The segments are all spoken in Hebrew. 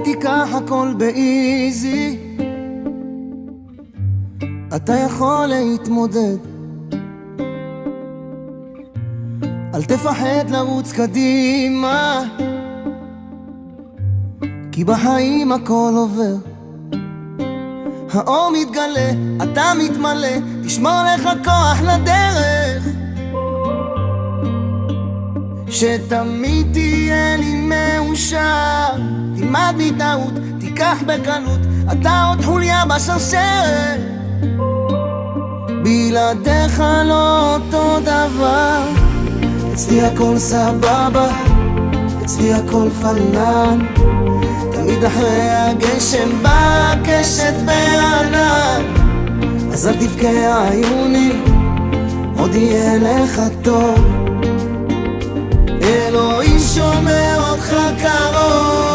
תיקח הכל באיזי, אתה יכול להתמודד, אל תפחד לרוץ קדימה, כי בחיים הכל עובר. האור מתגלה, אתה מתמלא, תשמור לך כוח לדרך, שתמיד תהיה לי מאושר. תלמד מטעות, תיקח בקלות, אתה עוד חוליה בשרשרת, בלעדיך לא אותו דבר. אצלי הכל סבבה, אצלי הכל פנן, תמיד אחרי הגשם בא קשת בענן. אז אל תבכה עיוני, עוד יהיה לך טוב, אלוהים שומר אותך קרוב.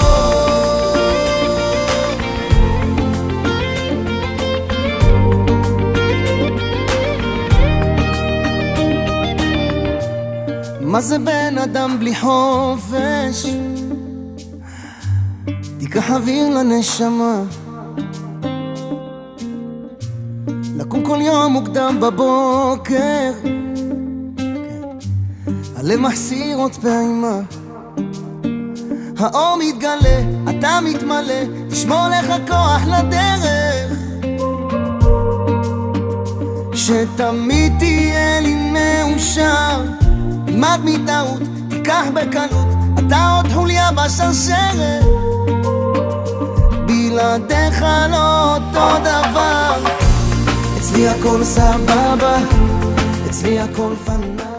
מה זה בן אדם בלי חופש? תיקח אוויר לנשמה, לקום כל יום מוקדם בבוקר, הלב מחסיר עוד פעימה. האור מתגלה, אתה מתמלא, תשמור לך כוח לדרך, שתמיד תהיה לי מאושר. תלמד מטעות, תיקח בקלות, אתה עוד חוליה בשרשרת, בלעדיך לא אותו דבר. אצלי הכל סבבה, אצלי הכל פנן.